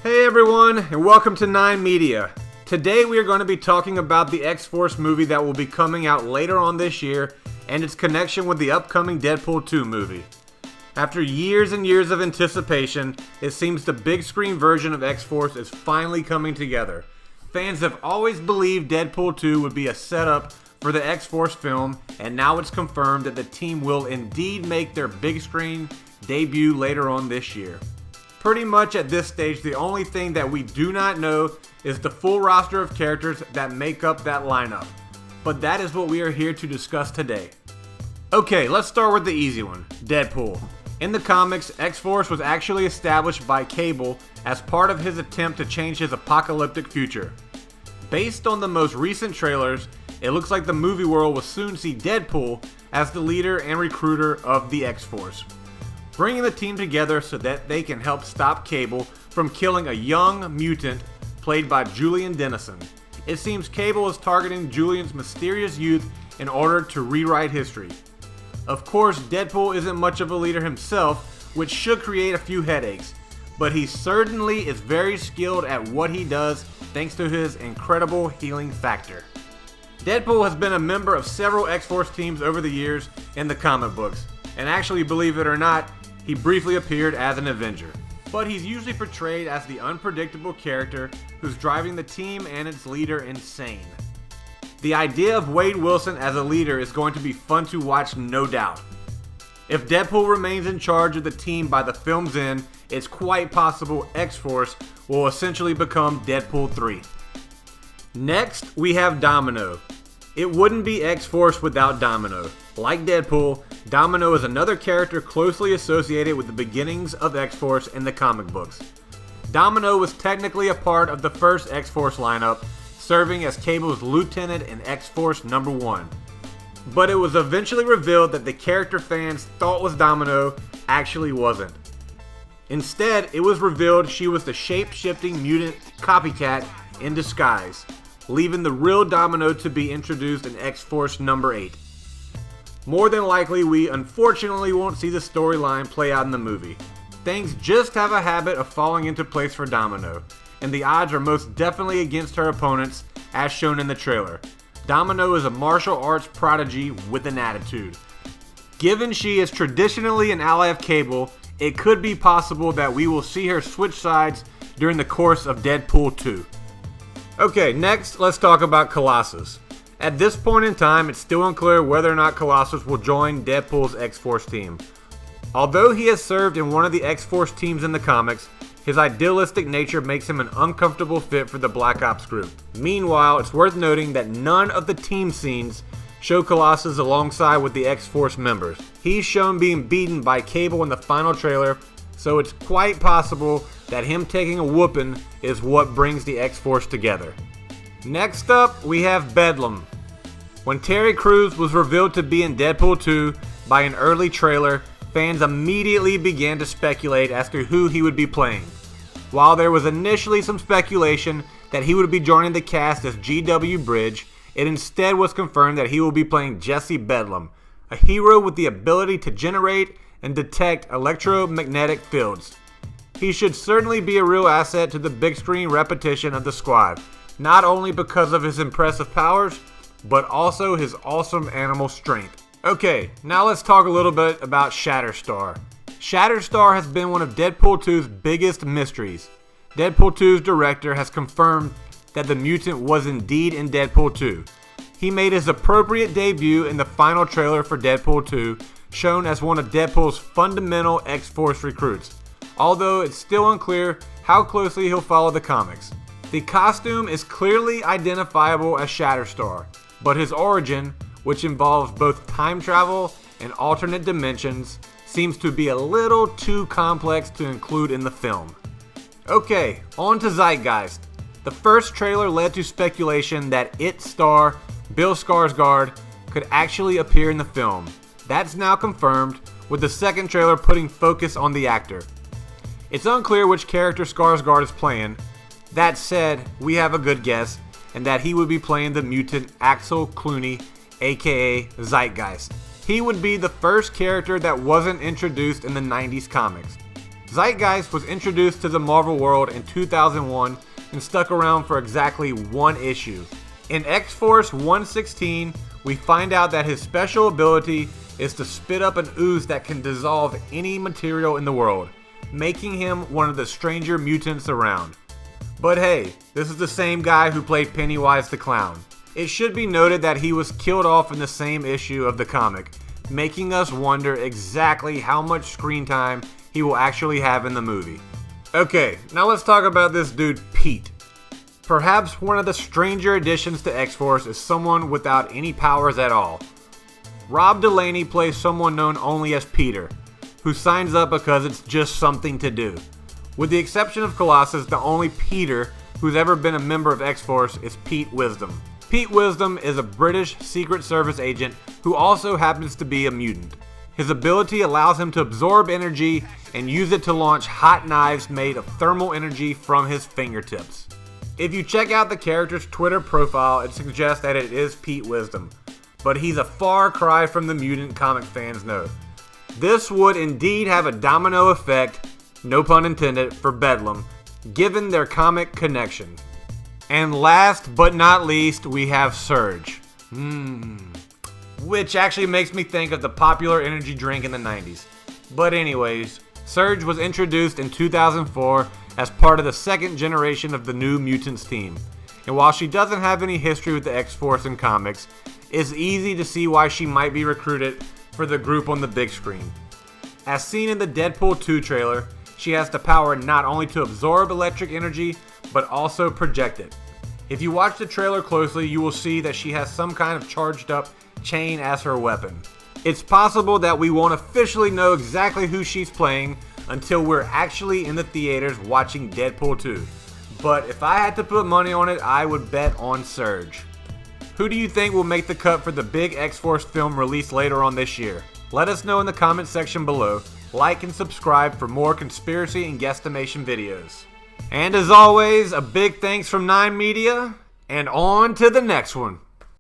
Hey everyone, and welcome to 9 Media. Today we are going to be talking about the X-Force movie that will be coming out later on this year and its connection with the upcoming Deadpool 2 movie. After years and years of anticipation, it seems the big screen version of X-Force is finally coming together. Fans have always believed Deadpool 2 would be a setup for the X-Force film, and now it's confirmed that the team will indeed make their big screen debut later on this year. Pretty much at this stage, the only thing that we do not know is the full roster of characters that make up that lineup. But that is what we are here to discuss today. Okay, let's start with the easy one, Deadpool. In the comics, X-Force was actually established by Cable as part of his attempt to change his apocalyptic future. Based on the most recent trailers, it looks like the movie world will soon see Deadpool as the leader and recruiter of the X-Force, bringing the team together so that they can help stop Cable from killing a young mutant played by Julian Dennison. It seems Cable is targeting Julian's mysterious youth in order to rewrite history. Of course, Deadpool isn't much of a leader himself, which should create a few headaches, but he certainly is very skilled at what he does thanks to his incredible healing factor. Deadpool has been a member of several X-Force teams over the years in the comic books, and actually, believe it or not, he briefly appeared as an Avenger. But he's usually portrayed as the unpredictable character who's driving the team and its leader insane. The idea of Wade Wilson as a leader is going to be fun to watch, no doubt. If Deadpool remains in charge of the team by the film's end, it's quite possible X-Force will essentially become Deadpool 3. Next, we have Domino. It wouldn't be X-Force without Domino. Like Deadpool, Domino is another character closely associated with the beginnings of X-Force in the comic books. Domino was technically a part of the first X-Force lineup, serving as Cable's lieutenant in X-Force number 1. But it was eventually revealed that the character fans thought was Domino actually wasn't. Instead, it was revealed she was the shape-shifting mutant copycat in disguise, leaving the real Domino to be introduced in X-Force number 8. More than likely, we unfortunately won't see the storyline play out in the movie. Things just have a habit of falling into place for Domino, and the odds are most definitely against her opponents, as shown in the trailer. Domino is a martial arts prodigy with an attitude. Given she is traditionally an ally of Cable, it could be possible that we will see her switch sides during the course of Deadpool 2. Okay, next let's talk about Colossus. At this point in time, it's still unclear whether or not Colossus will join Deadpool's X-Force team. Although he has served in one of the X-Force teams in the comics, his idealistic nature makes him an uncomfortable fit for the Black Ops group. Meanwhile, it's worth noting that none of the team scenes show Colossus alongside with the X-Force members. He's shown being beaten by Cable in the final trailer, so it's quite possible that him taking a whooping is what brings the X-Force together. Next up, we have Bedlam. When Terry Crews was revealed to be in Deadpool 2 by an early trailer, fans immediately began to speculate as to who he would be playing. While there was initially some speculation that he would be joining the cast as G.W. Bridge, it instead was confirmed that he will be playing Jesse Bedlam, a hero with the ability to generate and detect electromagnetic fields. He should certainly be a real asset to the big screen repetition of the squad, not only because of his impressive powers, but also his awesome animal strength. Okay, now let's talk a little bit about Shatterstar. Shatterstar has been one of Deadpool 2's biggest mysteries. Deadpool 2's director has confirmed that the mutant was indeed in Deadpool 2. He made his appropriate debut in the final trailer for Deadpool 2, shown as one of Deadpool's fundamental X-Force recruits, although it's still unclear how closely he'll follow the comics. The costume is clearly identifiable as Shatterstar, but his origin, which involves both time travel and alternate dimensions, seems to be a little too complex to include in the film. Okay, on to Zeitgeist. The first trailer led to speculation that It star Bill Skarsgård could actually appear in the film. That's now confirmed, with the second trailer putting focus on the actor. It's unclear which character Skarsgård is playing. That said, we have a good guess, and that he would be playing the mutant Axel Clooney, aka Zeitgeist. He would be the first character that wasn't introduced in the 90s comics. Zeitgeist was introduced to the Marvel world in 2001 and stuck around for exactly one issue. In X-Force 116, we find out that his special ability is to spit up an ooze that can dissolve any material in the world, making him one of the stranger mutants around. But hey, this is the same guy who played Pennywise the Clown. It should be noted that he was killed off in the same issue of the comic, making us wonder exactly how much screen time he will actually have in the movie. Okay, now let's talk about this dude Pete. Perhaps one of the stranger additions to X-Force is someone without any powers at all. Rob Delaney plays someone known only as Peter, who signs up because it's just something to do. With the exception of Colossus, the only Peter who's ever been a member of X-Force is Pete Wisdom. Pete Wisdom is a British Secret Service agent who also happens to be a mutant. His ability allows him to absorb energy and use it to launch hot knives made of thermal energy from his fingertips. If you check out the character's Twitter profile, it suggests that it is Pete Wisdom, but he's a far cry from the mutant comic fans know. This would indeed have a domino effect, no pun intended, for Bedlam, given their comic connection. And last but not least, we have Surge. Which actually makes me think of the popular energy drink in the 90s. But anyways, Surge was introduced in 2004 as part of the second generation of the New Mutants team. And while she doesn't have any history with the X-Force in comics, it's easy to see why she might be recruited for the group on the big screen. As seen in the Deadpool 2 trailer, she has the power not only to absorb electric energy, but also project it. If you watch the trailer closely, you will see that she has some kind of charged up chain as her weapon. It's possible that we won't officially know exactly who she's playing until we're actually in the theaters watching Deadpool 2. But if I had to put money on it, I would bet on Surge. Who do you think will make the cut for the big X-Force film released later on this year? Let us know in the comment section below. Like and subscribe for more conspiracy and guesstimation videos. And as always, a big thanks from 9 Media, and on to the next one.